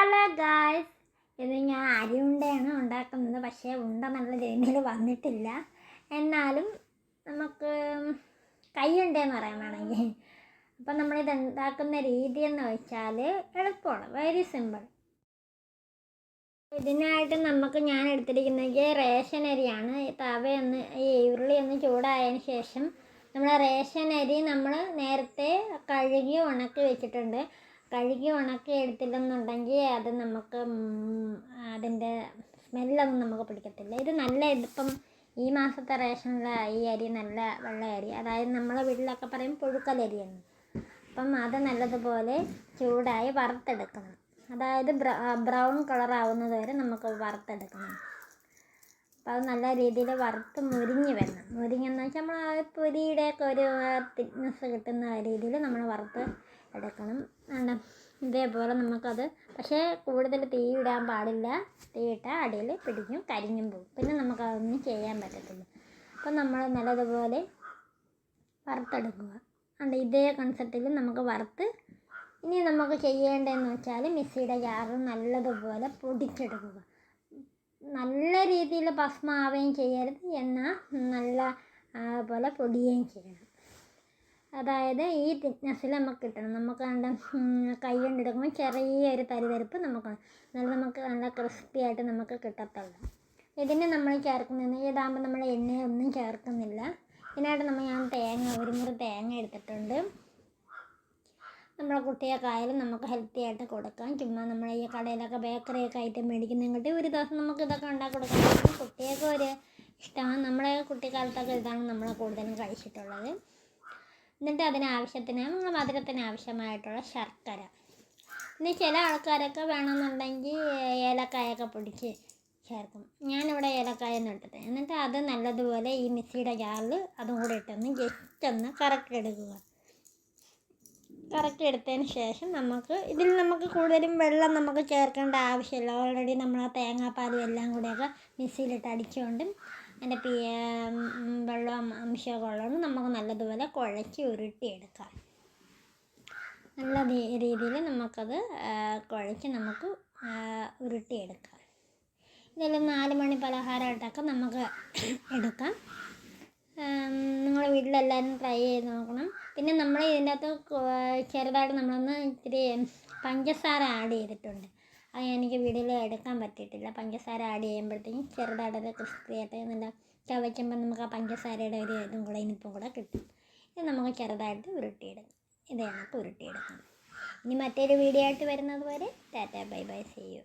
Hello guys, ഇത് ഞാൻ അരിയുണ്ടയാണ് ഉണ്ടാക്കുന്നത്. പക്ഷേ ഉണ്ട നല്ല രീതിയിൽ വന്നിട്ടില്ല. എന്നാലും നമുക്ക് കൈയുണ്ടെന്ന് പറയാൻ വേണമെങ്കിൽ. അപ്പം നമ്മളിത് ഉണ്ടാക്കുന്ന രീതി എന്ന് വെച്ചാൽ എളുപ്പമാണ്, വെരി സിമ്പിൾ. ഇതിനായിട്ട് ഞാൻ എടുത്തിരിക്കുന്നത് റേഷൻ അരിയാണ്. തവയൊന്ന് ഉരുളി ഒന്ന് ചൂടായതിന് ശേഷം നമ്മൾ റേഷൻ അരി നമ്മൾ നേരത്തെ കഴുകി ഉണക്കി വെച്ചിട്ടുണ്ട്. കഴുകി ഉണക്കി എടുത്തില്ലെന്നുണ്ടെങ്കിൽ അത് നമുക്ക് അതിൻ്റെ സ്മെല്ലൊന്നും നമുക്ക് പിടിക്കത്തില്ല. ഇത് നല്ല ഇപ്പം ഈ മാസത്തെ റേഷനുള്ള ഈ അരി നല്ല വെള്ള അരി, അതായത് നമ്മളെ വീട്ടിലൊക്കെ പറയും പുഴുക്കലരിയാണ്. അപ്പം അത് നല്ലതുപോലെ ചൂടായി വറുത്തെടുക്കണം. അതായത് ബ്രൗൺ കളറാവുന്നത് വരെ നമുക്ക് വറുത്തെടുക്കണം. അപ്പോൾ അത് നല്ല രീതിയിൽ വറുത്ത് മുരിഞ്ഞ് വരണം. മുരിഞ്ഞെന്ന് വെച്ചാൽ നമ്മൾ ആ പൊരിയുടെയൊക്കെ ഒരു തിക്നെസ് കിട്ടുന്ന രീതിയിൽ നമ്മൾ വറുത്ത് എടുക്കണം. ഇതേപോലെ നമുക്കത്, പക്ഷേ കൂടുതൽ തീ ഇടാൻ പാടില്ല. തീ ഇട്ടാൽ അടിയിൽ പിടിക്കും, കരിഞ്ഞും പോകും. പിന്നെ നമുക്കതൊന്നും ചെയ്യാൻ പറ്റത്തില്ല. അപ്പം നമ്മൾ നല്ലതുപോലെ വറുത്തെടുക്കുക. ഇതേ കൺസെപ്റ്റിൽ നമുക്ക് വറുത്ത് ഇനി നമുക്ക് ചെയ്യേണ്ടതെന്ന് വെച്ചാൽ മിക്സിയുടെ ജാറ് നല്ലതുപോലെ പൊടിച്ചെടുക്കുക. നല്ല രീതിയിൽ ഭസ്മാവുകയും ചെയ്യരുത്, എന്നാൽ നല്ല പോലെ പൊടിയുകയും ചെയ്യണം. അതായത് ഈ തിക്നെസ്സിൽ നമുക്ക് കിട്ടണം. നമുക്ക് കൈ കൊണ്ടെടുക്കുമ്പോൾ ചെറിയൊരു തരിതരിപ്പ് നമുക്ക് നല്ല ക്രിസ്പി ആയിട്ട് നമുക്ക് കിട്ടത്തുള്ളൂ. ഇതിന് നമ്മൾ ഇതാകുമ്പോൾ നമ്മൾ എണ്ണയൊന്നും ചേർക്കുന്നില്ല. ഇതിനായിട്ട് ഞാൻ ഒരു മുറി തേങ്ങ എടുത്തിട്ടുണ്ട്. നമ്മളെ കുട്ടികൾക്കായാലും നമുക്ക് ഹെൽത്തി ആയിട്ട് കൊടുക്കാം. ചുമ്മാ നമ്മൾ ഈ കടയിലൊക്കെ ബേക്കറിയൊക്കെ ഐറ്റം മേടിക്കുന്നതിനെക്കാട്ടി ഒരു ദിവസം നമുക്ക് ഇതൊക്കെ ഉണ്ടാക്കി കൊടുക്കാൻ പറ്റും. കുട്ടികൾക്ക് ഒരു ഇഷ്ടമാണ്. നമ്മളെ കുട്ടിക്കാലത്തൊക്കെ ഇതാണ് നമ്മൾ കൂടുതലും കഴിച്ചിട്ടുള്ളത്. എന്നിട്ട് അതിനാവശ്യത്തിന് മധുരത്തിന് ആവശ്യമായിട്ടുള്ള ശർക്കര. പിന്നെ ചില ആൾക്കാരൊക്കെ വേണമെന്നുണ്ടെങ്കിൽ ഏലക്കായൊക്കെ പൊടിച്ച് ചേർക്കും. ഞാനിവിടെ ഏലക്കായൊന്നും ഇട്ടിട്ട്. എന്നിട്ട് അത് നല്ലതുപോലെ ഈ മിക്സിയുടെ ജാറിൽ അതും കൂടി ഇട്ടൊന്ന് ജസ്റ്റ് ഒന്ന് കറക്റ്റ് എടുക്കുക. കറക്റ്റ് എടുത്തതിന് ശേഷം ഇതിൽ നമുക്ക് കൂടുതലും വെള്ളം നമുക്ക് ചേർക്കേണ്ട ആവശ്യമില്ല. ഓൾറെഡി നമ്മൾ ആ തേങ്ങാപ്പാലും എല്ലാം കൂടെയൊക്കെ മിക്സിയിലിട്ട് അടിച്ചുകൊണ്ട് അതിൻ്റെ വെള്ളം അംശമൊക്കെ ഉള്ളതുകൊണ്ട് നമുക്ക് നല്ലതുപോലെ കുഴച്ച് ഉരുട്ടിയെടുക്കാം. നല്ല രീതിയിൽ നമുക്കത് കുഴച്ച് നമുക്ക് ഉരുട്ടിയെടുക്കാം. ഇതെല്ലാം 4 മണി പലഹാരമായിട്ടൊക്കെ നമുക്ക് എടുക്കാം. നിങ്ങളുടെ വീട്ടിലെല്ലാവരും ട്രൈ ചെയ്ത് നോക്കണം. പിന്നെ നമ്മൾ ഇതിൻ്റെ അകത്ത് ചെറുതായിട്ട് നമ്മളൊന്ന് ഇത്തിരി പഞ്ചസാര ആഡ് ചെയ്തിട്ടുണ്ട്. അത് എനിക്ക് വീഡിയോയിൽ എടുക്കാൻ പറ്റിയിട്ടില്ല. പഞ്ചസാര ആഡ് ചെയ്യുമ്പോഴത്തേക്കും ചെറുതായിട്ടൊരു ക്രിസ്പി ആയിട്ട് നല്ല ചവയ്ക്കുമ്പോൾ നമുക്ക് ആ പഞ്ചസാരയുടെ ഒരു ഇതും കൂടെ ഇനിയിപ്പം കൂടെ കിട്ടും. ഇത് നമുക്ക് ചെറുതായിട്ട് ഉരുട്ടിയെടുക്കാം. ഇത് നമുക്ക് ഉരുട്ടിയെടുക്കാം. ഇനി മറ്റൊരു വീഡിയോ ആയിട്ട് വരുന്നത് വരെ ta ta bye bye, see U.